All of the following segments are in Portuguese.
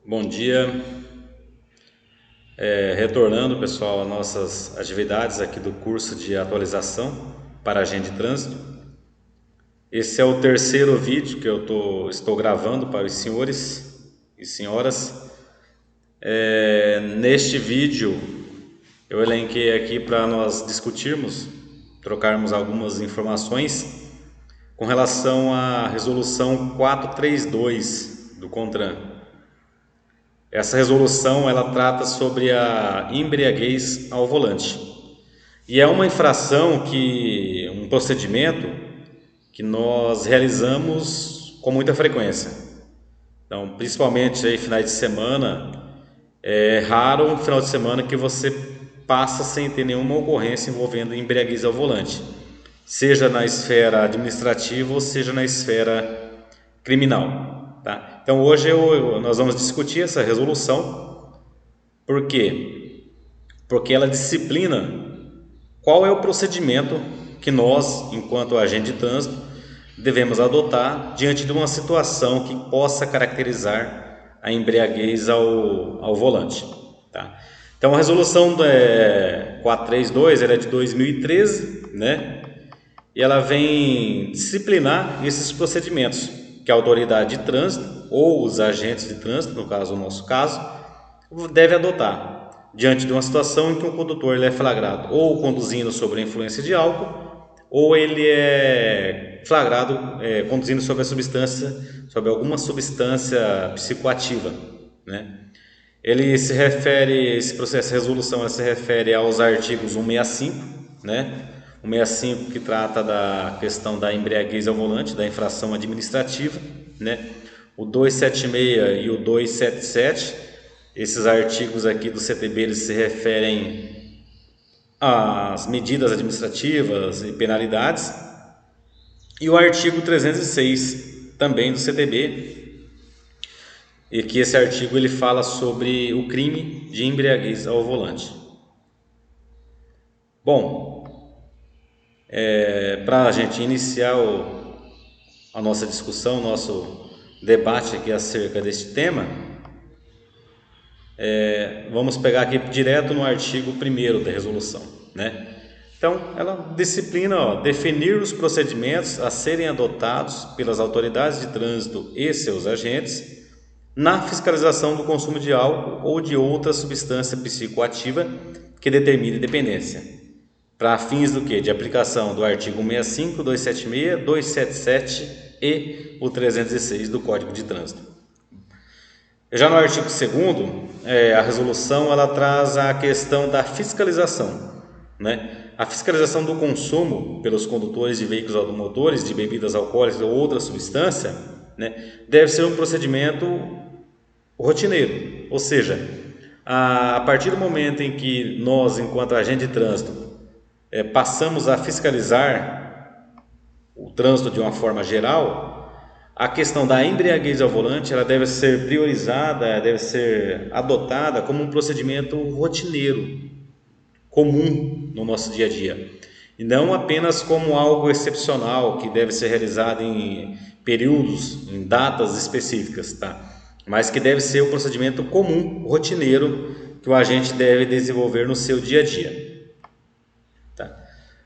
Bom dia, retornando pessoal às nossas atividades aqui do curso de atualização para agente de trânsito. Esse é o terceiro vídeo que estou gravando para os senhores e senhoras. Neste vídeo eu elenquei aqui para nós discutirmos, trocarmos algumas informações com relação à resolução 432 do CONTRAN. Essa resolução ela trata sobre a embriaguez ao volante. E é uma infração um procedimento que nós realizamos com muita frequência. Então, principalmente aí finais de semana, é raro um final de semana que você passa sem ter nenhuma ocorrência envolvendo embriaguez ao volante, seja na esfera administrativa ou seja na esfera criminal. Tá? Então hoje nós vamos discutir essa resolução. Por quê? Porque ela disciplina qual é o procedimento que nós, enquanto agente de trânsito, devemos adotar diante de uma situação que possa caracterizar a embriaguez ao volante. Tá? Então a resolução 432 ela é de 2013, né? E ela vem disciplinar esses procedimentos que a autoridade de trânsito ou os agentes de trânsito, no caso, o nosso caso, deve adotar diante de uma situação em que o condutor ele é flagrado ou conduzindo sob a influência de álcool ou ele é flagrado conduzindo sob alguma substância psicoativa, né? Ele se refere, esse processo de resolução ela se refere aos artigos 165, né? O 65 que trata da questão da embriaguez ao volante, da infração administrativa, né? O 276 e o 277, esses artigos aqui do CTB eles se referem às medidas administrativas e penalidades. E o artigo 306 também do CTB, e que esse artigo ele fala sobre o crime de embriaguez ao volante. Bom, para a gente iniciar a nossa discussão, o nosso debate aqui acerca deste tema, vamos pegar aqui direto no artigo 1º da resolução, né? Então, ela disciplina definir os procedimentos a serem adotados pelas autoridades de trânsito e seus agentes na fiscalização do consumo de álcool ou de outra substância psicoativa que determine dependência, para fins do que? De aplicação do artigo 165, 276, 277 e o 306 do Código de Trânsito. Já no artigo 2º, a resolução ela traz a questão da fiscalização, né? A fiscalização do consumo pelos condutores de veículos automotores de bebidas alcoólicas ou outra substância, né, deve ser um procedimento rotineiro, ou seja, a partir do momento em que nós, enquanto agente de trânsito, passamos a fiscalizar o trânsito de uma forma geral, a questão da embriaguez ao volante ela deve ser priorizada, deve ser adotada como um procedimento rotineiro, comum no nosso dia a dia, e não apenas como algo excepcional que deve ser realizado em períodos, em datas específicas, tá? Mas que deve ser um procedimento comum, rotineiro, que o agente deve desenvolver no seu dia a dia. Tá?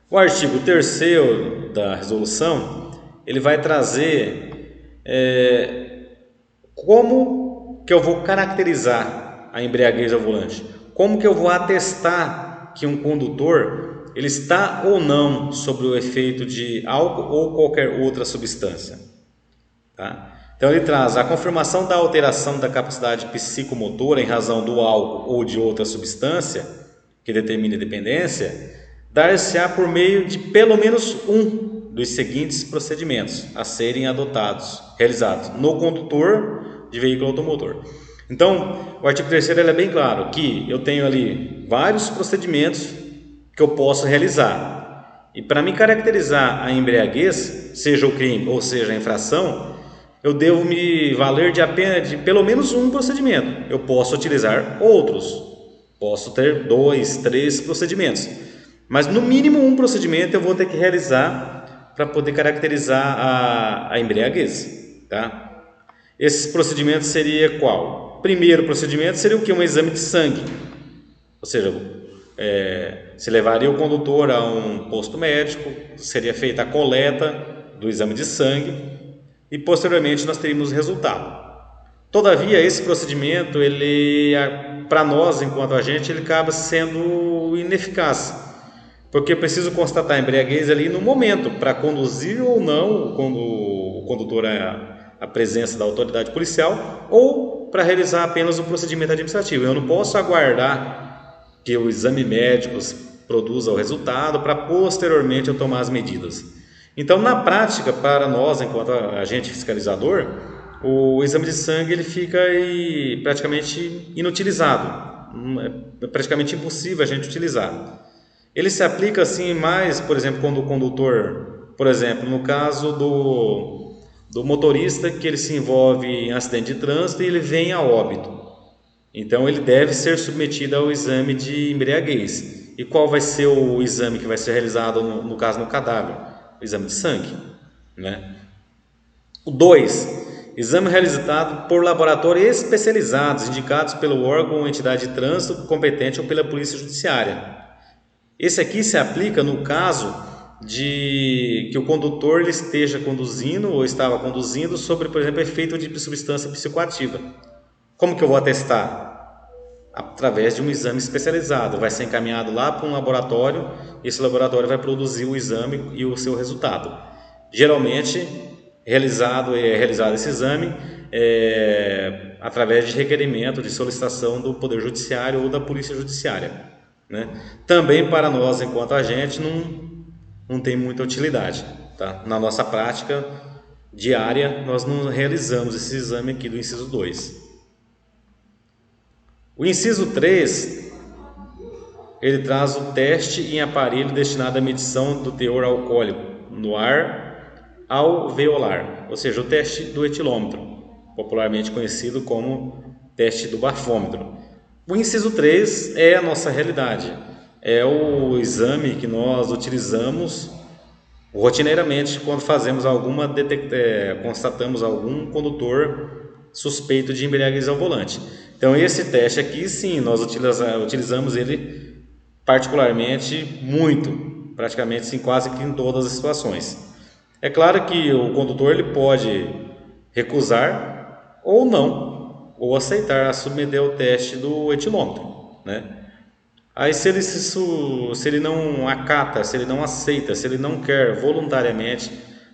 O artigo 3º da resolução ele vai trazer como que eu vou caracterizar a embriaguez ao volante, como que eu vou atestar que um condutor ele está ou não sob o efeito de álcool ou qualquer outra substância. Tá? Então ele traz a confirmação da alteração da capacidade psicomotora em razão do álcool ou de outra substância que determine dependência, dar-se-á por meio de pelo menos um dos seguintes procedimentos a serem realizados no condutor de veículo automotor. Então, o artigo 3º é bem claro que eu tenho ali vários procedimentos que eu posso realizar. E para me caracterizar a embriaguez, seja o crime ou seja a infração, eu devo me valer de pelo menos um procedimento. Eu posso utilizar outros, posso ter 2, 3 procedimentos, mas no mínimo um procedimento eu vou ter que realizar para poder caracterizar a embriaguez. Tá? Esse procedimento seria qual? primeiro procedimento seria o que? Um exame de sangue. Ou seja, se levaria o condutor a um posto médico, seria feita a coleta do exame de sangue e posteriormente nós teríamos o resultado. Todavia, esse procedimento, para nós, enquanto agente, ele acaba sendo ineficaz, porque eu preciso constatar a embriaguez ali no momento, para conduzir ou não o condutor à presença da autoridade policial, ou para realizar apenas o procedimento administrativo. Eu não posso aguardar que o exame médico produza o resultado para posteriormente eu tomar as medidas. Então, na prática, para nós, enquanto agente fiscalizador, o exame de sangue ele fica praticamente inutilizado, é praticamente impossível a gente utilizar. Ele se aplica assim mais, por exemplo, quando o condutor, por exemplo, no caso do motorista que ele se envolve em acidente de trânsito e ele vem a óbito. Então ele deve ser submetido ao exame de embriaguez. E qual vai ser o exame que vai ser realizado no caso no cadáver? O exame de sangue, né? O 2. Exame realizado por laboratórios especializados, indicados pelo órgão ou entidade de trânsito competente ou pela polícia judiciária. Esse aqui se aplica no caso de que o condutor ele esteja conduzindo ou estava conduzindo sobre, por exemplo, efeito de substância psicoativa. Como que eu vou atestar? Através de um exame especializado. Vai ser encaminhado lá para um laboratório e esse laboratório vai produzir o exame e o seu resultado. Geralmente, realizado esse exame através de requerimento, de solicitação do Poder Judiciário ou da Polícia Judiciária, né? Também para nós, enquanto agente, não tem muita utilidade, tá? Na nossa prática diária, nós não realizamos esse exame aqui do inciso 2. O inciso 3, ele traz o teste em aparelho destinado à medição do teor alcoólico no ar alveolar, ou seja, o teste do etilômetro, popularmente conhecido como teste do bafômetro. O inciso 3 é a nossa realidade, é o exame que nós utilizamos rotineiramente quando constatamos algum condutor suspeito de embriaguez ao volante. Então esse teste aqui sim, nós utilizamos ele particularmente muito, praticamente sim, quase que em todas as situações. É claro que o condutor ele pode recusar ou não, ou aceitar submeter ao teste do etilômetro, né? Aí se ele não acata, se ele não aceita, se ele não quer voluntariamente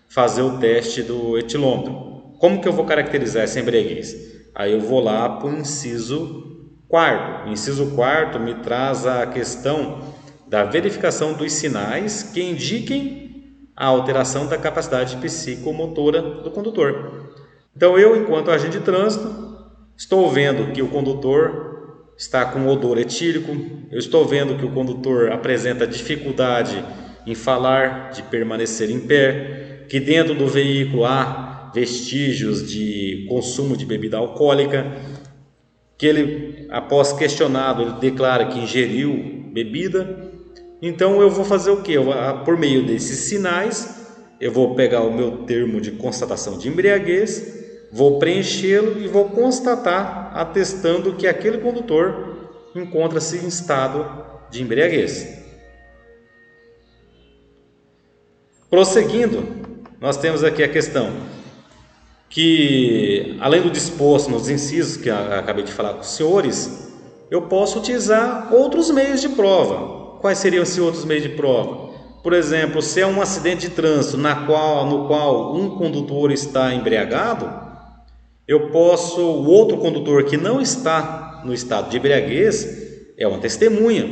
fazer o teste do etilômetro, como que eu vou caracterizar essa embriaguez? Aí eu vou lá para o inciso 4º. O inciso 4º me traz a questão da verificação dos sinais que indiquem a alteração da capacidade psicomotora do condutor. Então eu, enquanto agente de trânsito, estou vendo que o condutor está com odor etílico, eu estou vendo que o condutor apresenta dificuldade em falar, de permanecer em pé, que dentro do veículo há vestígios de consumo de bebida alcoólica, que ele, após questionado, ele declara que ingeriu bebida. Então eu vou fazer o quê? Por meio desses sinais, eu vou pegar o meu termo de constatação de embriaguez, vou preenchê-lo e vou constatar, atestando que aquele condutor encontra-se em estado de embriaguez. Prosseguindo, nós temos aqui a questão que, além do disposto nos incisos que eu acabei de falar com os senhores, eu posso utilizar outros meios de prova. Quais seriam esses outros meios de prova? Por exemplo, se é um acidente de trânsito no qual um condutor está embriagado, o outro condutor que não está no estado de embriaguez é uma testemunha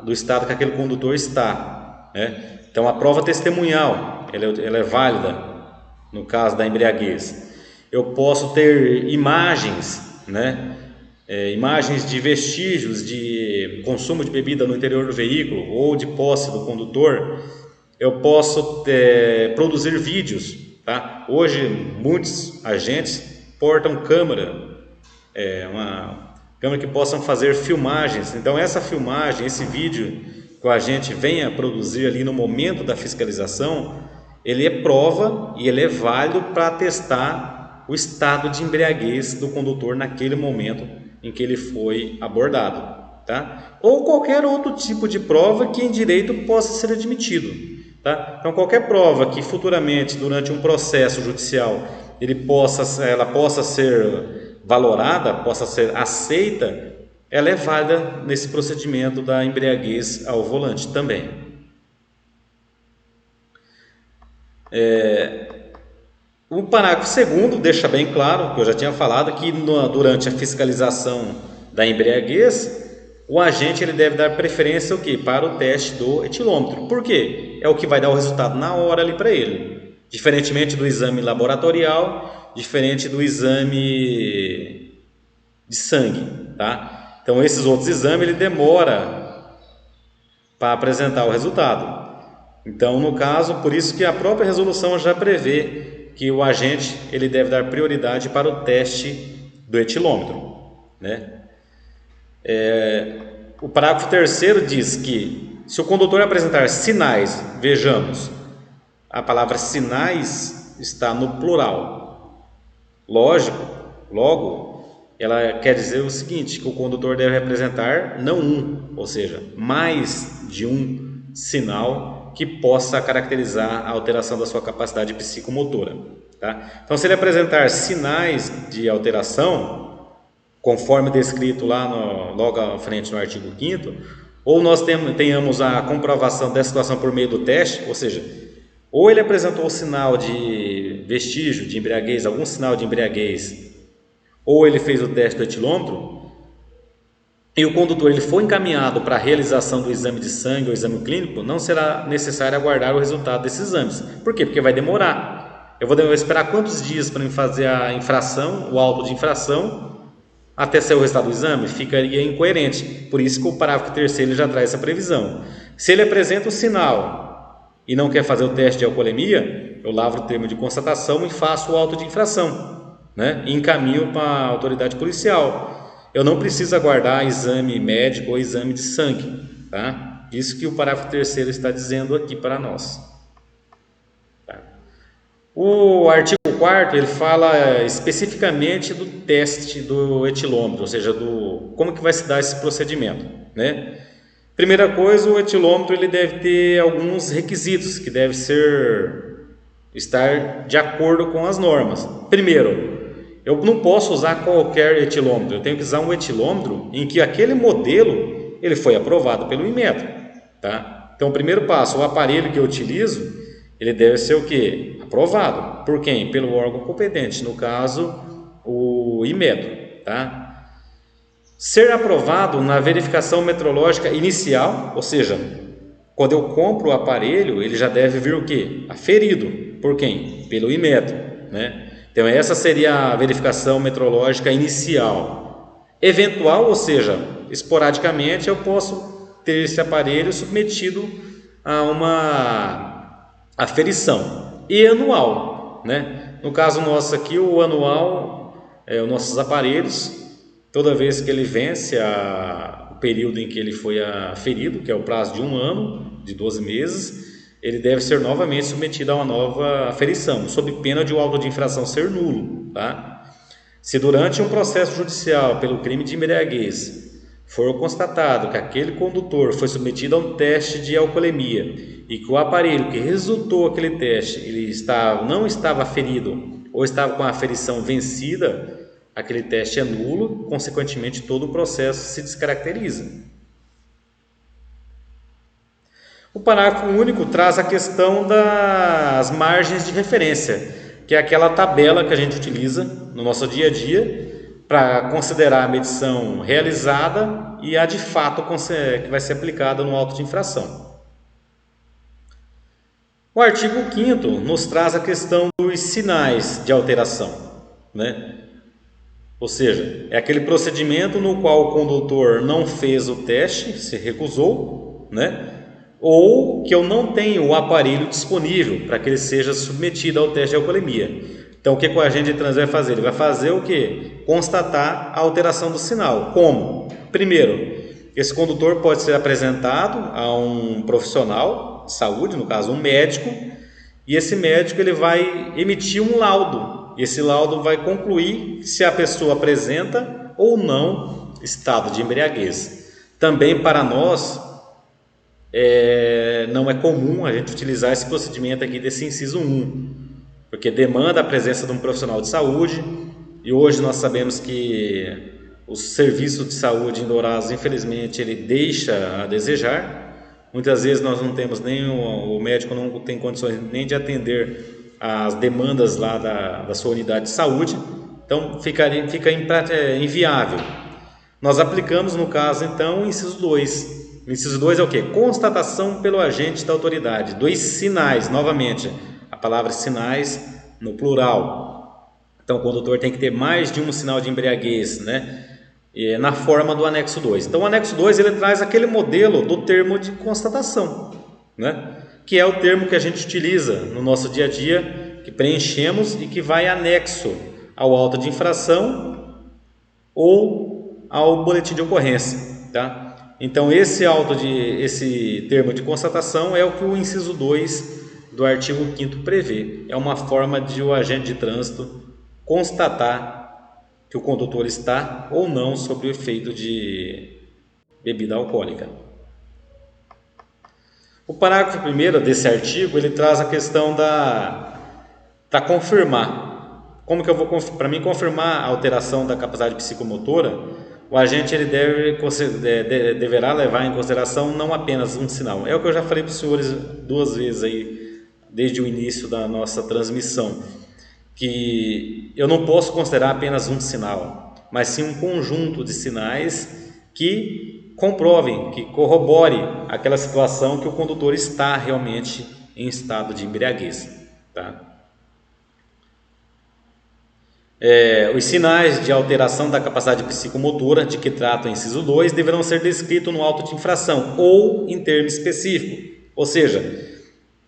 do estado que aquele condutor está, né? Então a prova testemunhal ela é válida no caso da embriaguez. Eu posso ter imagens, né? Imagens de vestígios de consumo de bebida no interior do veículo ou de posse do condutor. Eu posso produzir vídeos, tá? Hoje muitos agentes portam câmera, uma câmera que possam fazer filmagens. Então essa filmagem, esse vídeo que o agente venha produzir ali no momento da fiscalização, ele é prova e ele é válido para atestar o estado de embriaguez do condutor naquele momento em que ele foi abordado, tá? Ou qualquer outro tipo de prova que em direito possa ser admitido, tá? Então qualquer prova que futuramente durante um processo judicial ela possa ser valorada, possa ser aceita, ela é válida nesse procedimento da embriaguez ao volante também. O parágrafo 2º deixa bem claro, que eu já tinha falado, que durante a fiscalização da embriaguez, o agente ele deve dar preferência o quê? Para o teste do etilômetro. Por quê? É o que vai dar o resultado na hora ali para ele. Diferentemente do exame laboratorial, diferente do exame de sangue, tá? Então esses outros exames ele demora para apresentar o resultado. Então no caso, por isso que a própria resolução já prevê que o agente ele deve dar prioridade para o teste do etilômetro, né? O parágrafo 3º diz que se o condutor apresentar sinais, vejamos, a palavra sinais está no plural. Logo, ela quer dizer o seguinte, que o condutor deve apresentar não um, ou seja, mais de um sinal que possa caracterizar a alteração da sua capacidade psicomotora, tá? Então, se ele apresentar sinais de alteração, conforme descrito lá logo à frente no artigo 5º, ou nós tenhamos a comprovação dessa situação por meio do teste, ou seja, ou ele apresentou o sinal de vestígio de embriaguez, algum sinal de embriaguez, ou ele fez o teste do etilômetro, e o condutor ele foi encaminhado para a realização do exame de sangue ou exame clínico, não será necessário aguardar o resultado desses exames. Por quê? Porque vai demorar. Eu vou esperar quantos dias para fazer a infração, o auto de infração, até sair o resultado do exame? Ficaria incoerente. Por isso que o parágrafo 3º já traz essa previsão. Se ele apresenta o sinal e não quer fazer o teste de alcoolemia, eu lavro o termo de constatação e faço o auto de infração, né? E encaminho para a autoridade policial. Eu não preciso aguardar exame médico ou exame de sangue, tá? Isso que o parágrafo 3º está dizendo aqui para nós. Tá? O artigo 4º ele fala especificamente do teste do etilômetro, ou seja, como que vai se dar esse procedimento, né? Primeira coisa, o etilômetro ele deve ter alguns requisitos que devem estar de acordo com as normas. Primeiro, eu não posso usar qualquer etilômetro, eu tenho que usar um etilômetro em que aquele modelo ele foi aprovado pelo Inmetro, tá? Então, o primeiro passo, o aparelho que eu utilizo, ele deve ser o quê? Aprovado. Por quem? Pelo órgão competente, no caso, o Inmetro, tá? Ser aprovado na verificação metrológica inicial, ou seja, quando eu compro o aparelho, ele já deve vir o quê? Aferido. Por quem? Pelo Inmetro, né? Então essa seria a verificação metrológica inicial. Eventual, ou seja, esporadicamente eu posso ter esse aparelho submetido a uma aferição. E anual, né? No caso nosso aqui, o anual, os nossos aparelhos, toda vez que ele vence o período em que ele foi aferido, que é o prazo de 1 ano, de 12 meses, ele deve ser novamente submetido a uma nova aferição, sob pena de o auto de infração ser nulo, tá? Se durante um processo judicial pelo crime de embriaguez for constatado que aquele condutor foi submetido a um teste de alcoolemia e que o aparelho que resultou aquele teste não estava aferido ou estava com a aferição vencida, aquele teste é nulo, consequentemente todo o processo se descaracteriza. O parágrafo único traz a questão das margens de referência, que é aquela tabela que a gente utiliza no nosso dia a dia para considerar a medição realizada e a de fato que vai ser aplicada no auto de infração. O artigo 5º nos traz a questão dos sinais de alteração, né? Ou seja, é aquele procedimento no qual o condutor não fez o teste, se recusou, né? Ou que eu não tenho o aparelho disponível para que ele seja submetido ao teste de alcoolemia. Então, o que o agente de trânsito vai fazer? Ele vai fazer o quê? Constatar a alteração do sinal. Como? Primeiro, esse condutor pode ser apresentado a um profissional de saúde, no caso um médico, e esse médico ele vai emitir um laudo Esse laudo vai concluir se a pessoa apresenta ou não estado de embriaguez. Também para nós não é comum a gente utilizar esse procedimento aqui desse inciso 1, porque demanda a presença de um profissional de saúde, e hoje nós sabemos que o serviço de saúde em Dourados, infelizmente, ele deixa a desejar. Muitas vezes nós não temos nem o médico não tem condições nem de atender as demandas lá da sua unidade de saúde, então fica inviável. Nós aplicamos, no caso, então, o inciso 2. O inciso 2 é o quê? Constatação pelo agente da autoridade. 2 sinais, novamente, a palavra sinais no plural. Então, o condutor tem que ter mais de um sinal de embriaguez, né? Na forma do anexo 2. Então, o anexo 2 ele traz aquele modelo do termo de constatação, né? Que é o termo que a gente utiliza no nosso dia a dia, que preenchemos e que vai anexo ao auto de infração ou ao boletim de ocorrência, tá? Então, esse termo de constatação é o que o inciso 2 do artigo 5º prevê. É uma forma de o agente de trânsito constatar que o condutor está ou não sob o efeito de bebida alcoólica. O parágrafo 1º desse artigo, ele traz a questão da confirmar. Como que eu vou, para mim, confirmar a alteração da capacidade psicomotora, o agente ele deverá levar em consideração não apenas um sinal. É o que eu já falei para os senhores 2 vezes aí, desde o início da nossa transmissão, que eu não posso considerar apenas um sinal, mas sim um conjunto de sinais que comprovem, que corroborem aquela situação que o condutor está realmente em estado de embriaguez, tá? Os sinais de alteração da capacidade psicomotora de que trata o inciso 2 deverão ser descritos no auto de infração ou em termo específico. Ou seja,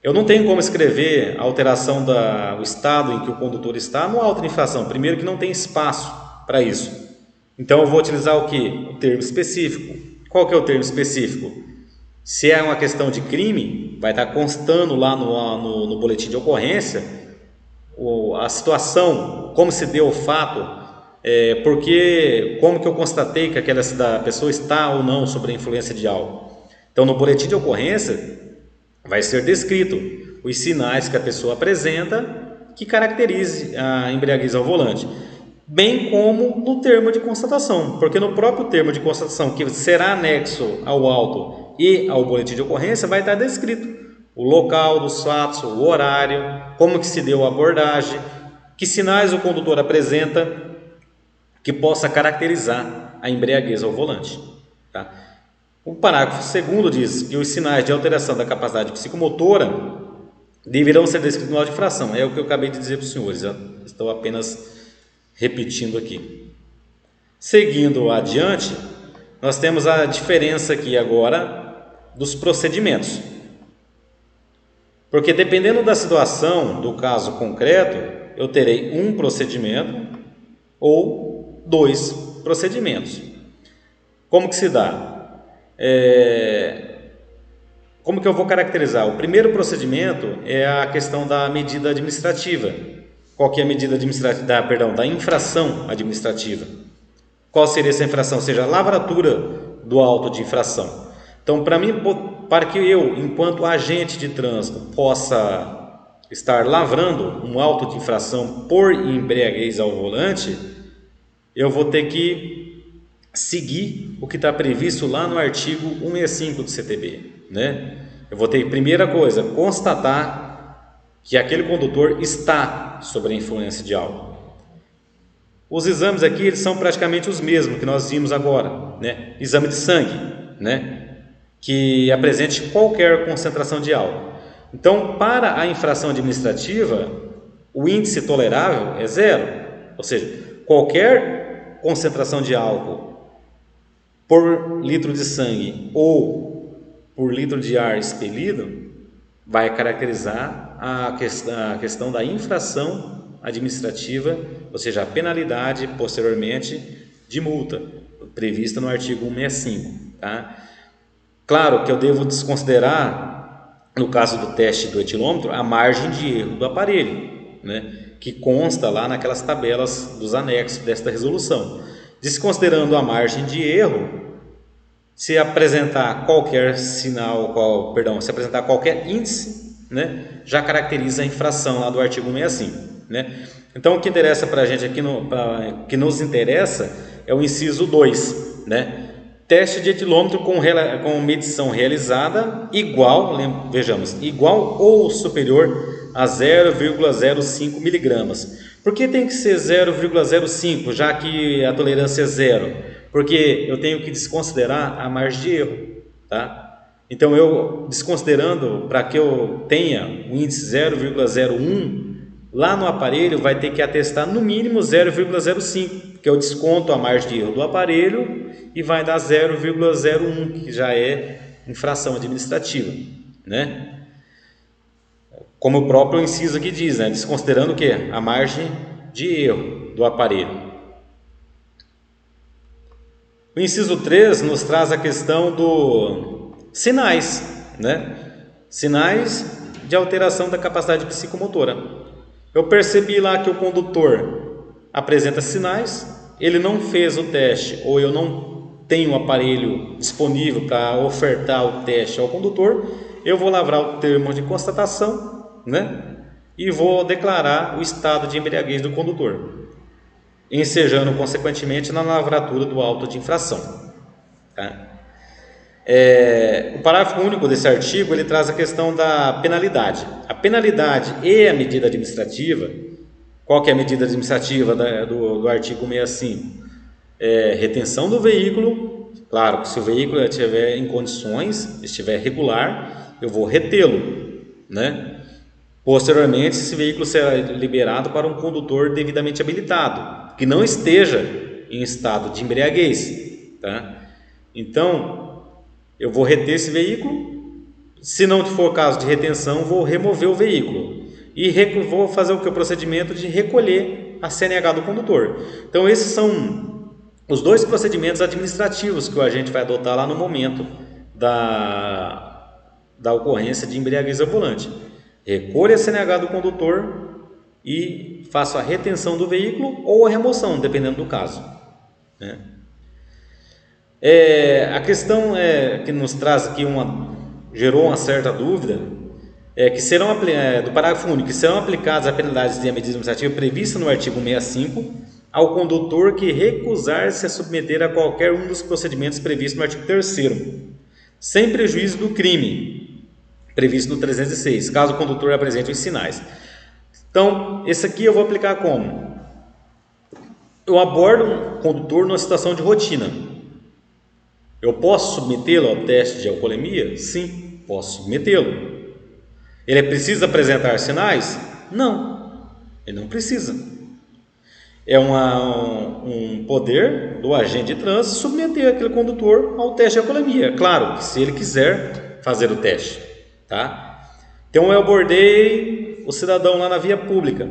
eu não tenho como escrever a alteração do estado em que o condutor está no auto de infração. Primeiro que não tem espaço para isso. Então eu vou utilizar o que? O termo específico. Qual que é o termo específico? Se é uma questão de crime, vai estar constando lá no boletim de ocorrência a situação, como se deu o fato, como que eu constatei que aquela pessoa está ou não sob a influência de álcool. Então, no boletim de ocorrência, vai ser descrito os sinais que a pessoa apresenta que caracterize a embriaguez ao volante, bem como no termo de constatação, porque no próprio termo de constatação, que será anexo ao auto e ao boletim de ocorrência, vai estar descrito o local dos fatos, o horário, como que se deu a abordagem, que sinais o condutor apresenta que possa caracterizar a embriaguez ao volante, tá? O parágrafo 2º diz que os sinais de alteração da capacidade psicomotora deverão ser descritos no auto de infração. É o que eu acabei de dizer para os senhores, eu estou apenas repetindo aqui. Seguindo adiante, nós temos a diferença aqui agora dos procedimentos. Porque dependendo da situação, do caso concreto, eu terei um procedimento ou 2 procedimentos. Como que se dá? Como que eu vou caracterizar? O primeiro procedimento é a questão da medida administrativa. Qual que é a medida administrativa? Da infração administrativa. Qual seria essa infração? Ou seja, a lavratura do auto de infração. Então, para que eu, enquanto agente de trânsito, possa estar lavrando um auto de infração por embriaguez ao volante, eu vou ter que seguir o que está previsto lá no artigo 165 do CTB, né? Eu vou ter, primeira coisa, constatar que aquele condutor está sob a influência de álcool. Os exames aqui eles são praticamente os mesmos que nós vimos agora, né? Exame de sangue, né? Que apresente qualquer concentração de álcool. Então, para a infração administrativa, o índice tolerável é 0, ou seja, qualquer concentração de álcool por litro de sangue ou por litro de ar expelido vai caracterizar a questão da infração administrativa, ou seja, a penalidade posteriormente de multa prevista no artigo 165, tá? Claro que eu devo desconsiderar, no caso do teste do etilômetro, a margem de erro do aparelho, né? que consta lá naquelas tabelas dos anexos desta resolução. Desconsiderando a margem de erro, se apresentar qualquer sinal, se apresentar qualquer índice, né, já caracteriza a infração lá do artigo 165. Né? Então, o que interessa para a gente aqui, que nos interessa, é o inciso 2, né? Teste de etilômetro com medição realizada igual, vejamos, igual ou superior a 0,05 miligramas. Por que tem que ser 0,05, já que a tolerância é zero? Porque eu tenho que desconsiderar a margem de erro, tá? Então, eu desconsiderando, para que eu tenha o índice 0,01, lá no aparelho vai ter que atestar no mínimo 0,05, que eu desconto a margem de erro do aparelho e vai dar 0,01, que já é infração administrativa, né? Como o próprio inciso aqui diz, né? Desconsiderando o quê? A margem de erro do aparelho. O inciso 3 nos traz a questão dos sinais, né? Sinais de alteração da capacidade psicomotora. Eu percebi lá que o condutor apresenta sinais, ele não fez o teste, ou eu não tenho o aparelho disponível para ofertar o teste ao condutor, eu vou lavrar o termo de constatação, né? E vou declarar o estado de embriaguez do condutor, ensejando consequentemente na lavratura do auto de infração. Tá? O parágrafo único desse artigo ele traz a questão da penalidade. A penalidade e a medida administrativa, qual que é a medida administrativa do artigo 165? Retenção do veículo. Claro que se o veículo estiver em condições, estiver regular, eu vou retê-lo, né? Posteriormente, esse veículo será liberado para um condutor devidamente habilitado, que não esteja em estado de embriaguez, tá? Então, eu vou reter esse veículo. Se não for caso de retenção, vou remover o veículo e vou fazer o procedimento de recolher a CNH do condutor. Então, esses são os dois procedimentos administrativos que o agente vai adotar lá no momento da ocorrência de embriaguez ao volante. Recolho a CNH do condutor e faço a retenção do veículo ou a remoção, dependendo do caso, né? A questão que nos traz aqui gerou uma certa dúvida, que serão do parágrafo único, que serão aplicadas as penalidades de medida administrativa prevista no artigo 165 ao condutor que recusar-se a submeter a qualquer um dos procedimentos previstos no artigo 3º, sem prejuízo do crime previsto no 306, caso o condutor apresente os sinais. Então, esse aqui eu vou aplicar como? Eu abordo um condutor numa situação de rotina. Eu posso submetê-lo ao teste de alcoolemia? Sim, posso submetê-lo. Ele precisa apresentar sinais? Não, ele não precisa. É um poder do agente de trânsito submeter aquele condutor ao teste de alcoolemia. Claro que se ele quiser fazer o teste, tá? Então eu abordei o cidadão lá na via pública.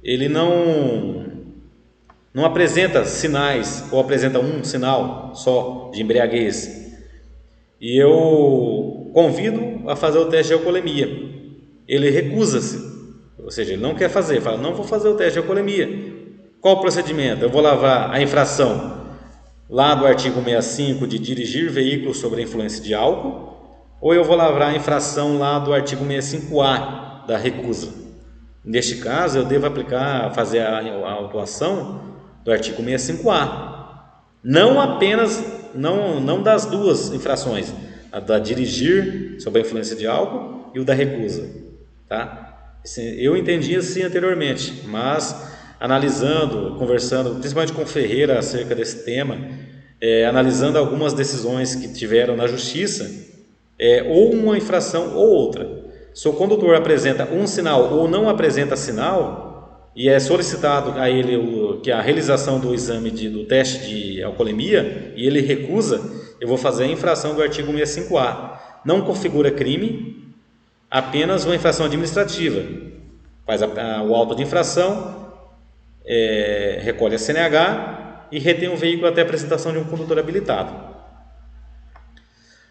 Ele não apresenta sinais, ou apresenta um sinal só de embriaguez, e eu convido a fazer o teste de alcoolemia. Ele recusa-se, ou seja, ele não quer fazer, fala, não vou fazer o teste de alcoolemia. Qual o procedimento? Eu vou lavar a infração lá do artigo 165 de dirigir veículo sob a influência de álcool, ou eu vou lavrar a infração lá do artigo 165A da recusa. Neste caso, eu devo fazer a autuação do artigo 165A, não apenas, não das duas infrações, a da dirigir sob a influência de álcool e o da recusa, tá? Eu entendi assim anteriormente, mas analisando, conversando, principalmente com o Ferreira acerca desse tema, analisando algumas decisões que tiveram na justiça, ou uma infração ou outra. Se o condutor apresenta um sinal ou não apresenta sinal, e é solicitado a ele a realização do exame do teste de alcoolemia, e ele recusa, eu vou fazer a infração do artigo 165A. Não configura crime, apenas uma infração administrativa. Faz o auto de infração, recolhe a CNH e retém o veículo até a apresentação de um condutor habilitado.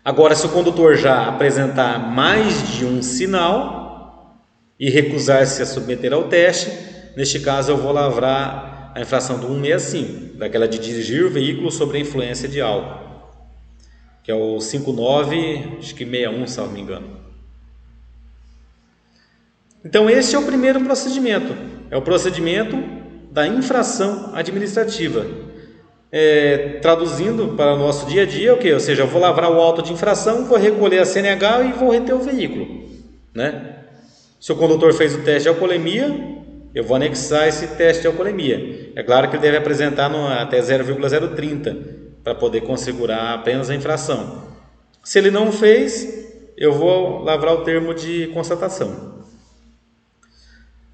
Agora, se o condutor já apresentar mais de um sinal e recusar-se a submeter ao teste, Neste caso, eu vou lavrar a infração do 165, daquela de dirigir o veículo sob a influência de álcool, que é o 5961, se não me engano. Então, esse é o primeiro procedimento, é o procedimento da infração administrativa. Traduzindo para o nosso dia a dia, o quê? Ou seja, eu vou lavrar o auto de infração, vou recolher a CNH e vou reter o veículo, né? Se o condutor fez o teste de alcoolemia, eu vou anexar esse teste de alcoolemia. É claro que ele deve apresentar até 0,030 para poder configurar apenas a infração. Se ele não fez, eu vou lavrar o termo de constatação.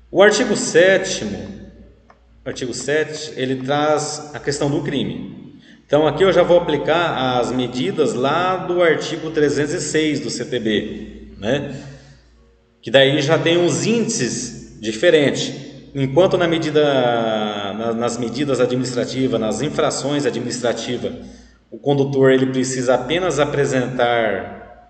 O artigo 7º, ele traz a questão do crime. Então, aqui eu já vou aplicar as medidas lá do artigo 306 do CTB, né? Que daí já tem uns índices diferentes. Enquanto nas medidas administrativas, nas infrações administrativas, o condutor ele precisa apenas apresentar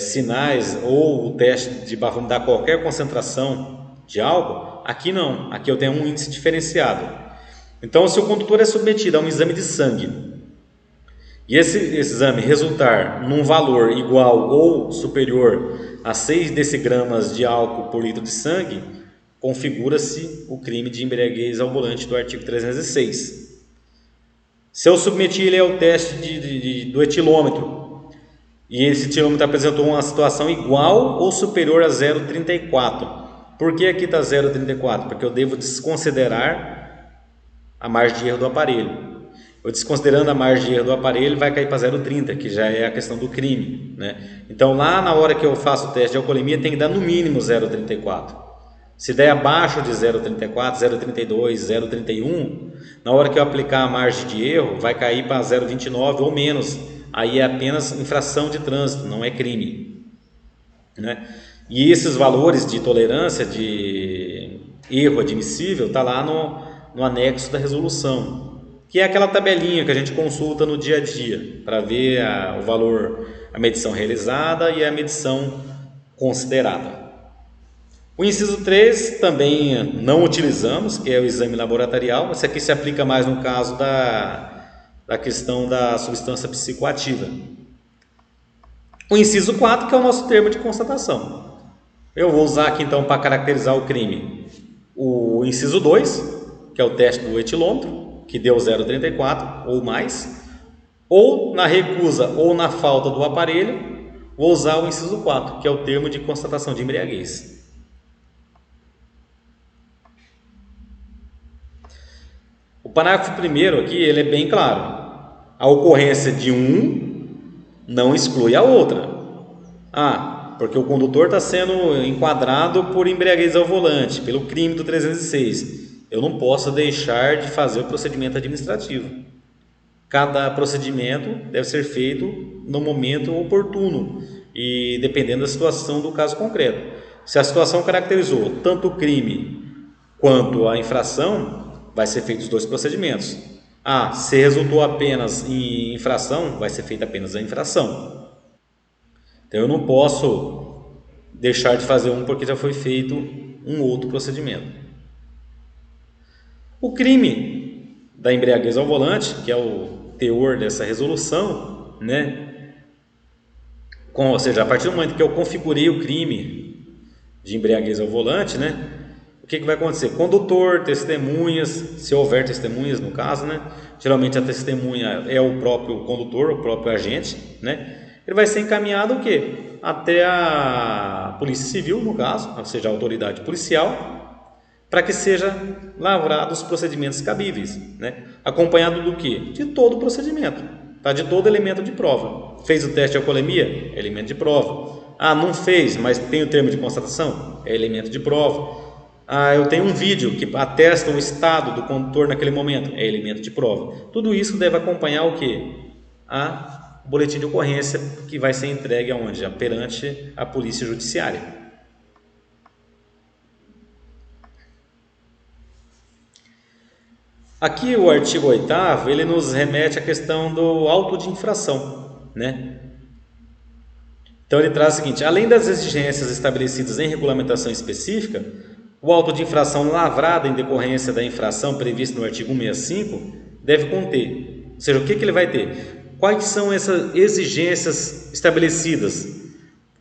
sinais ou o teste de bafômetro qualquer concentração de álcool, aqui não, aqui eu tenho um índice diferenciado. Então, se o condutor é submetido a um exame de sangue e esse exame resultar num valor igual ou superior a 6 decigramas de álcool por litro de sangue, configura-se o crime de embriaguez ao volante do artigo 306. Se eu submeti ele ao teste do etilômetro e esse etilômetro apresentou uma situação igual ou superior a 0,34, por que aqui está 0,34? Porque eu devo desconsiderar a margem de erro do aparelho. Eu desconsiderando a margem de erro do aparelho, vai cair para 0,30, que já é a questão do crime, né? Então, lá na hora que eu faço o teste de alcoolemia, tem que dar no mínimo 0,34. Se der abaixo de 0,34, 0,32, 0,31, na hora que eu aplicar a margem de erro, vai cair para 0,29 ou menos. Aí é apenas infração de trânsito, não é crime, né? E esses valores de tolerância, de erro admissível, está lá no anexo da resolução, que é aquela tabelinha que a gente consulta no dia a dia, para ver o valor, a medição realizada e a medição considerada. O inciso 3 também não utilizamos, que é o exame laboratorial. Esse aqui se aplica mais no caso da questão da substância psicoativa. O inciso 4, que é o nosso termo de constatação. Eu vou usar aqui então para caracterizar o crime o inciso 2, que é o teste do etilômetro, que deu 0,34 ou mais, ou na recusa ou na falta do aparelho, vou usar o inciso 4, que é o termo de constatação de embriaguez. O parágrafo 1º aqui, ele é bem claro. A ocorrência de um não exclui a outra. Porque o condutor está sendo enquadrado por embriaguez ao volante, pelo crime do 306. Eu não posso deixar de fazer o procedimento administrativo. Cada procedimento deve ser feito no momento oportuno e dependendo da situação do caso concreto. Se a situação caracterizou tanto o crime quanto a infração, vai ser feito os dois procedimentos. Se resultou apenas em infração, vai ser feita apenas a infração. Então, eu não posso deixar de fazer um porque já foi feito um outro procedimento. O crime da embriaguez ao volante, que é o teor dessa resolução, né? Ou seja, a partir do momento que eu configurei o crime de embriaguez ao volante, né? O que vai acontecer? Condutor, testemunhas, se houver testemunhas no caso, né? Geralmente a testemunha é o próprio condutor, o próprio agente, né? Ele vai ser encaminhado o quê? Até a Polícia Civil, no caso, ou seja, a autoridade policial, para que seja lavrados os procedimentos cabíveis, né? Acompanhado do quê? De todo o procedimento, tá? De todo elemento de prova. Fez o teste de alcoolemia? É elemento de prova. Não fez, mas tem o termo de constatação? É elemento de prova. Eu tenho um vídeo que atesta o estado do condutor naquele momento? É elemento de prova. Tudo isso deve acompanhar o quê? O boletim de ocorrência que vai ser entregue aonde? Perante a Polícia Judiciária. Aqui o artigo 8º, ele nos remete à questão do auto de infração, né? Então ele traz o seguinte: além das exigências estabelecidas em regulamentação específica, O auto de infração lavrado em decorrência da infração prevista no artigo 165 deve conter. Ou seja, o que ele vai ter? Quais são essas exigências estabelecidas?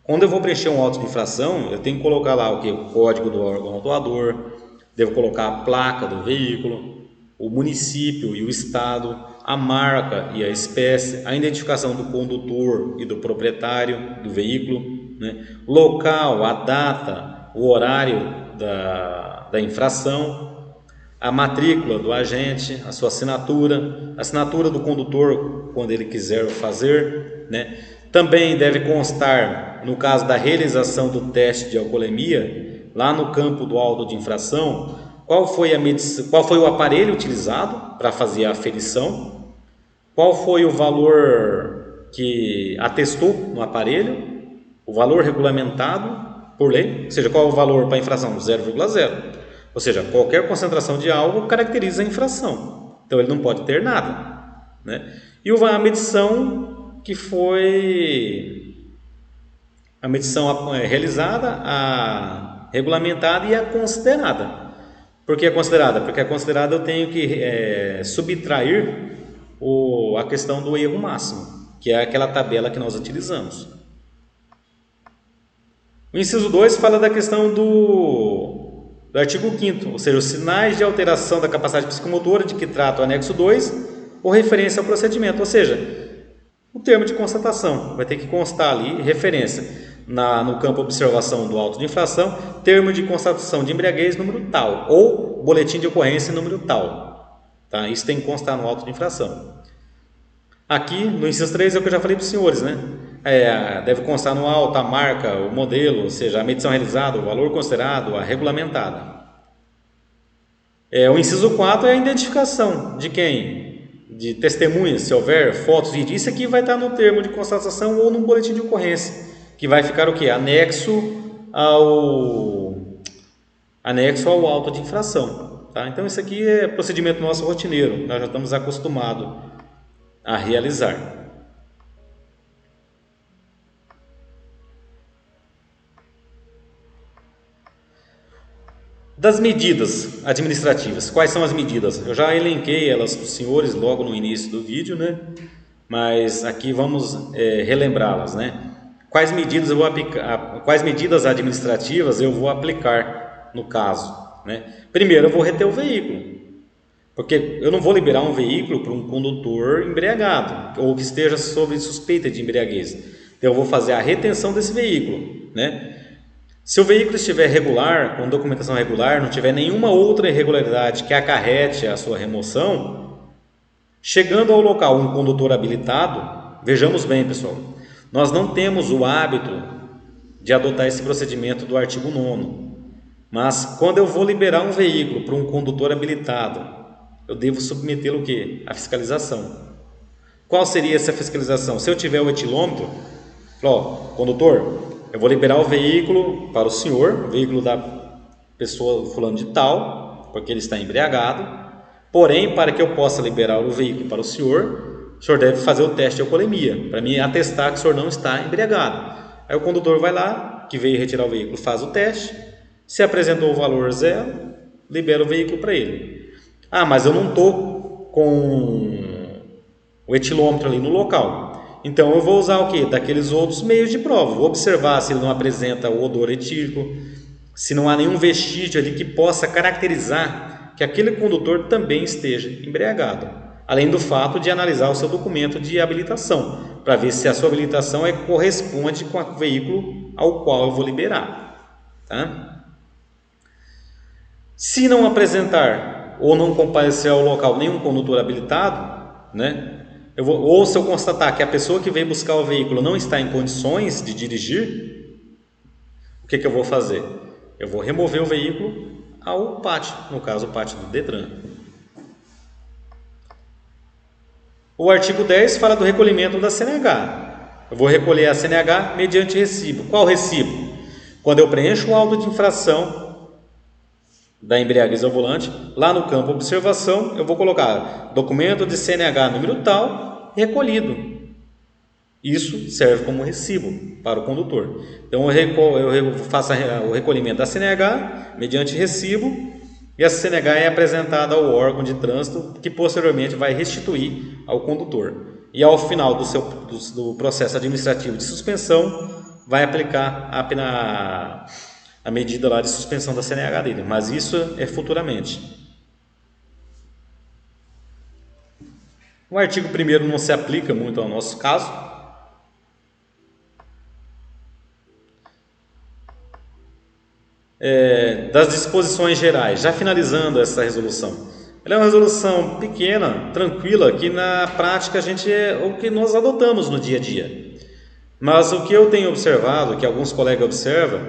Quando eu vou preencher um auto de infração, eu tenho que colocar lá o código do órgão autuador, devo colocar a placa do veículo, o município e o estado, a marca e a espécie, a identificação do condutor e do proprietário do veículo, né? Local, a data, o horário da infração, a matrícula do agente, a sua assinatura, a assinatura do condutor quando ele quiser fazer, né? Também deve constar, no caso da realização do teste de alcoolemia, lá no campo do auto de infração, qual foi o aparelho utilizado para fazer a aferição, qual foi o valor que atestou no aparelho, o valor regulamentado por lei, ou seja, qual é o valor para a infração? 0,0. Ou seja, qualquer concentração de algo caracteriza a infração. Então, ele não pode ter nada, né? E a medição que foi a medição realizada, a regulamentada e a considerada. Por que é considerada? Porque a considerada eu tenho que subtrair a questão do erro máximo, que é aquela tabela que nós utilizamos. O inciso 2 fala da questão do artigo 5º, ou seja, os sinais de alteração da capacidade psicomotora de que trata o anexo 2 ou referência ao procedimento, ou seja, o termo de constatação vai ter que constar ali referência no campo observação do auto de infração, termo de constatação de embriaguez número tal ou boletim de ocorrência número tal, tá? Isso tem que constar no auto de infração. Aqui no inciso 3 é o que eu já falei para os senhores, né? Deve constar no auto a marca, o modelo, ou seja, a medição realizada, o valor considerado, a regulamentada. O inciso 4 é a identificação de quem? De testemunhas, se houver fotos, vídeos. Isso aqui vai estar no termo de constatação ou no boletim de ocorrência, que vai ficar o quê? Anexo ao auto de infração. Tá? Então, isso aqui é procedimento nosso rotineiro, nós já estamos acostumados a realizar. Das medidas administrativas, quais são as medidas? Eu já elenquei elas para os senhores logo no início do vídeo, né? Mas aqui vamos relembrá-las, né? Quais medidas administrativas eu vou aplicar no caso, né? Primeiro, eu vou reter o veículo, porque eu não vou liberar um veículo para um condutor embriagado ou que esteja sob suspeita de embriaguez. Então, eu vou fazer a retenção desse veículo, né? Se o veículo estiver regular, com documentação regular, não tiver nenhuma outra irregularidade que acarrete a sua remoção, chegando ao local um condutor habilitado, vejamos bem, pessoal, nós não temos o hábito de adotar esse procedimento do artigo 9º, mas quando eu vou liberar um veículo para um condutor habilitado, eu devo submetê-lo o quê? A fiscalização. Qual seria essa fiscalização? Se eu tiver o etilômetro, condutor, eu vou liberar o veículo para o senhor, o veículo da pessoa fulano de tal, porque ele está embriagado. Porém, para que eu possa liberar o veículo para o senhor deve fazer o teste de alcoolemia, para me atestar que o senhor não está embriagado. Aí o condutor vai lá, que veio retirar o veículo, faz o teste, se apresentou o valor 0, libera o veículo para ele. Mas eu não estou com o etilômetro ali no local. Então, eu vou usar o quê? Daqueles outros meios de prova. Vou observar se ele não apresenta o odor etílico, se não há nenhum vestígio ali que possa caracterizar que aquele condutor também esteja embriagado. Além do fato de analisar o seu documento de habilitação, para ver se a sua habilitação corresponde com o veículo ao qual eu vou liberar. Tá? Se não apresentar ou não comparecer ao local nenhum condutor habilitado, né? Ou se eu constatar que a pessoa que veio buscar o veículo não está em condições de dirigir, o que eu vou fazer? Eu vou remover o veículo ao pátio, no caso o pátio do Detran. O artigo 10 fala do recolhimento da CNH. Eu vou recolher a CNH mediante recibo. Qual recibo? Quando eu preencho o auto de infração da embriaguez ao volante, lá no campo observação, eu vou colocar documento de CNH número tal, recolhido. Isso serve como recibo para o condutor. Então eu faço o recolhimento da CNH mediante recibo, e essa CNH é apresentada ao órgão de trânsito, que posteriormente vai restituir ao condutor. E ao final do processo administrativo de suspensão, vai aplicar a medida lá de suspensão da CNH dele. Mas isso é futuramente. O artigo 1º não se aplica muito ao nosso caso. Das disposições gerais, já finalizando essa resolução. Ela é uma resolução pequena, tranquila, que na prática o que nós adotamos no dia a dia. Mas o que eu tenho observado, que alguns colegas observam,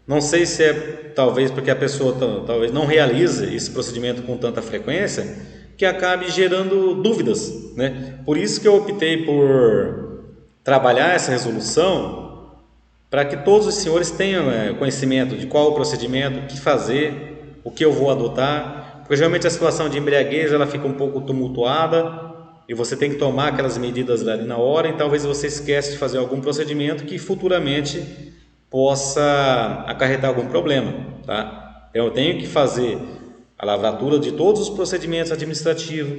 não sei se é talvez porque a pessoa talvez não realize esse procedimento com tanta frequência, que acabe gerando dúvidas, né? Por isso que eu optei por trabalhar essa resolução, para que todos os senhores tenham conhecimento de qual o procedimento, o que fazer, o que eu vou adotar, porque geralmente a situação de embriaguez ela fica um pouco tumultuada e você tem que tomar aquelas medidas ali na hora, e talvez você esqueça de fazer algum procedimento que futuramente possa acarretar algum problema, tá? Então, eu tenho que fazer a lavratura de todos os procedimentos administrativos,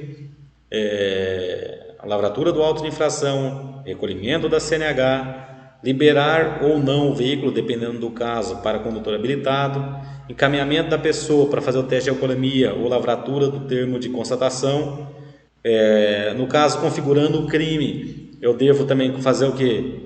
a lavratura do auto de infração, recolhimento da CNH, liberar ou não o veículo, dependendo do caso, para condutor habilitado, encaminhamento da pessoa para fazer o teste de alcoolemia ou lavratura do termo de constatação. No caso, configurando o crime, eu devo também fazer o quê?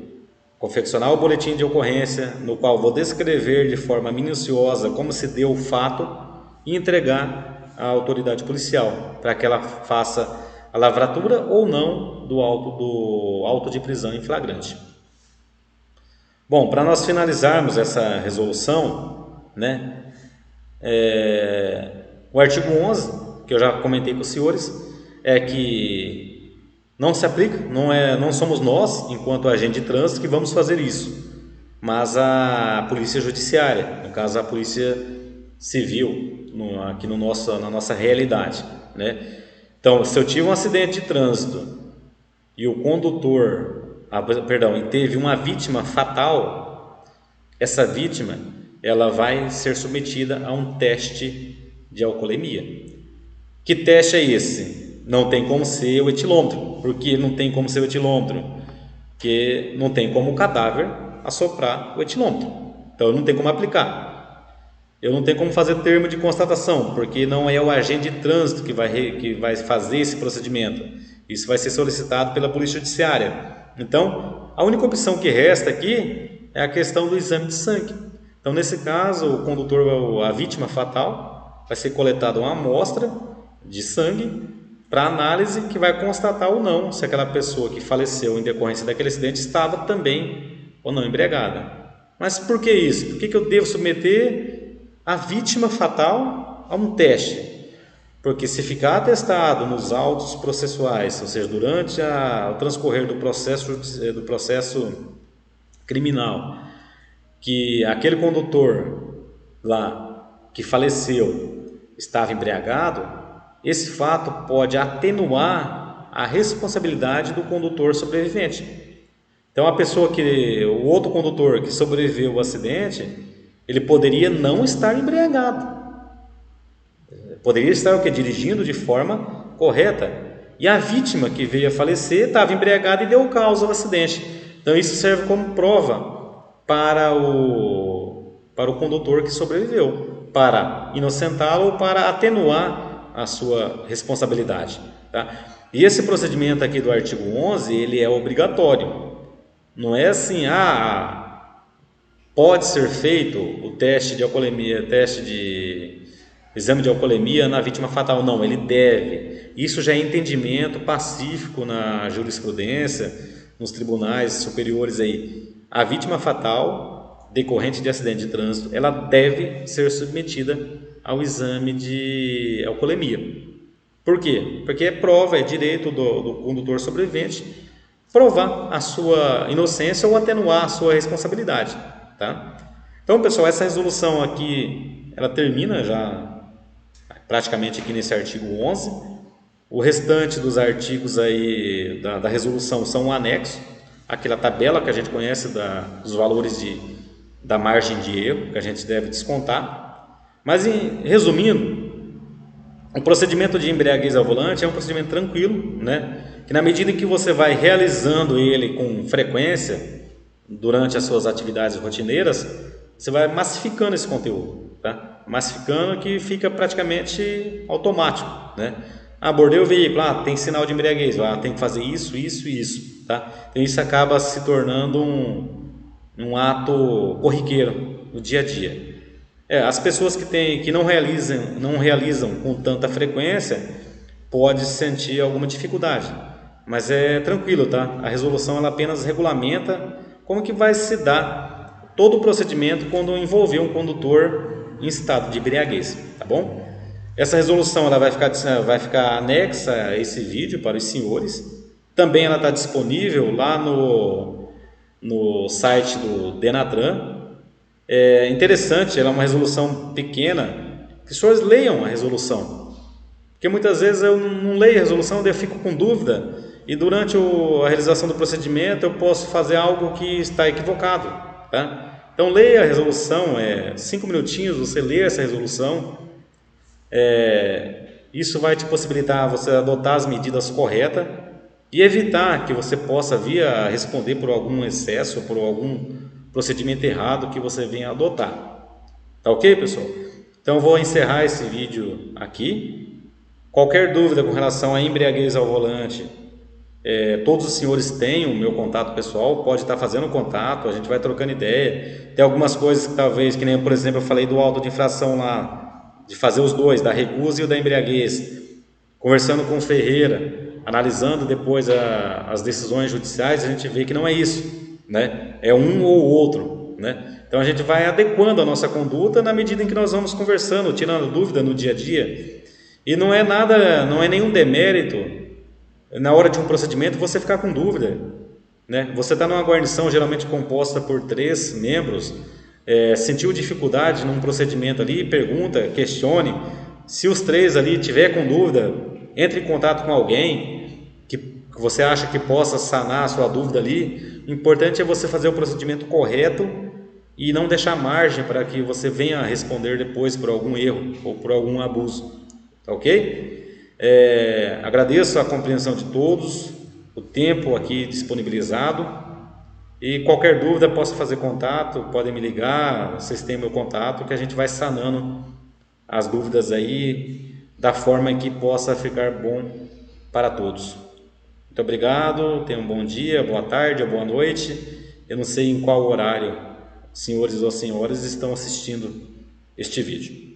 Confeccionar o boletim de ocorrência, no qual vou descrever de forma minuciosa como se deu o fato e entregar à autoridade policial, para que ela faça a lavratura ou não do auto de prisão em flagrante. Bom, para nós finalizarmos essa resolução, né, o artigo 11, que eu já comentei com os senhores, é que não se aplica, não somos nós, enquanto agente de trânsito, que vamos fazer isso, mas a polícia judiciária, no caso a polícia civil, aqui na nossa realidade, né? Então, se eu tive um acidente de trânsito e o condutor e teve uma vítima fatal, essa vítima ela vai ser submetida a um teste de alcoolemia. Que teste é esse? Não tem como ser o etilômetro. Por que não tem como ser o etilômetro? Porque não tem como o cadáver assoprar o etilômetro. Então não tem como aplicar. Eu não tenho como fazer termo de constatação, porque não é o agente de trânsito que vai fazer esse procedimento. Isso vai ser solicitado pela polícia judiciária. Então, a única opção que resta aqui é a questão do exame de sangue. Então, nesse caso, o condutor, a vítima fatal, vai ser coletada uma amostra de sangue para análise que vai constatar ou não se aquela pessoa que faleceu em decorrência daquele acidente estava também ou não embriagada. Mas por que isso? Por que eu devo submeter a vítima fatal a um teste? Porque se ficar atestado nos autos processuais, ou seja, durante o transcorrer do processo criminal, que aquele condutor lá que faleceu estava embriagado, esse fato pode atenuar a responsabilidade do condutor sobrevivente. Então, o outro condutor que sobreviveu ao acidente, ele poderia não estar embriagado. Poderia estar dirigindo de forma correta. E a vítima que veio a falecer estava embriagada e deu causa ao acidente. Então isso serve como prova para o condutor que sobreviveu, para inocentá-lo ou para atenuar a sua responsabilidade, tá? E esse procedimento aqui do artigo 11, ele é obrigatório. Não é assim, pode ser feito o teste de alcoolemia, exame de alcoolemia na vítima fatal. Não, ele deve. Isso já é entendimento pacífico na jurisprudência, nos tribunais superiores aí. A vítima fatal, decorrente de acidente de trânsito, ela deve ser submetida ao exame de alcoolemia. Por quê? Porque é prova, é direito do condutor sobrevivente provar a sua inocência ou atenuar a sua responsabilidade, tá? Então, pessoal, essa resolução aqui, ela termina já praticamente aqui nesse artigo 11. O restante dos artigos aí da resolução são um anexo, aquela tabela que a gente conhece dos valores da margem de erro que a gente deve descontar. Mas, resumindo, o procedimento de embriaguez ao volante é um procedimento tranquilo, né? Que na medida em que você vai realizando ele com frequência durante as suas atividades rotineiras, você vai massificando esse conteúdo, tá? Massificando que fica praticamente automático, né? Abordei o veículo, tem sinal de embriaguez, tem que fazer isso, isso e isso, tá? Então isso acaba se tornando um ato corriqueiro no dia a dia. As pessoas que não realizam com tanta frequência pode sentir alguma dificuldade, mas é tranquilo, tá? A resolução ela apenas regulamenta como que vai se dar todo o procedimento quando envolver um condutor em estado de embriaguez, tá bom? Essa resolução ela vai ficar anexa a esse vídeo para os senhores. Também ela está disponível lá no site do Denatran. É interessante, ela é uma resolução pequena, que os senhores leiam a resolução, porque muitas vezes eu não leio a resolução, daí eu fico com dúvida, e durante a realização do procedimento eu posso fazer algo que está equivocado, tá? Então leia a resolução, 5 minutinhos você lê essa resolução, isso vai te possibilitar você adotar as medidas corretas e evitar que você possa vir a responder por algum excesso, por algum procedimento errado que você venha adotar. Tá ok, pessoal? Então eu vou encerrar esse vídeo aqui. Qualquer dúvida com relação à embriaguez ao volante, todos os senhores têm o meu contato pessoal, pode estar fazendo contato, a gente vai trocando ideia. Tem algumas coisas que talvez, que nem por exemplo eu falei do auto de infração lá, de fazer os dois, da recusa e o da embriaguez, conversando com o Ferreira, analisando depois as decisões judiciais, a gente vê que não é isso, né? É um ou outro, né? Então a gente vai adequando a nossa conduta na medida em que nós vamos conversando, tirando dúvida no dia a dia. E não é nenhum demérito na hora de um procedimento você ficar com dúvida, né? Você está numa guarnição geralmente composta por 3 membros, sentiu dificuldade num procedimento ali, pergunta, questione. Se os 3 ali tiver com dúvida, entre em contato com alguém que você acha que possa sanar a sua dúvida ali. O importante é você fazer o procedimento correto e não deixar margem para que você venha a responder depois por algum erro ou por algum abuso, tá ok? Agradeço a compreensão de todos, o tempo aqui disponibilizado. E qualquer dúvida, possa fazer contato, podem me ligar, vocês têm meu contato, que a gente vai sanando as dúvidas aí da forma que possa ficar bom para todos. Muito obrigado, tenham um bom dia, boa tarde ou boa noite. Eu não sei em qual horário senhores ou senhoras estão assistindo este vídeo.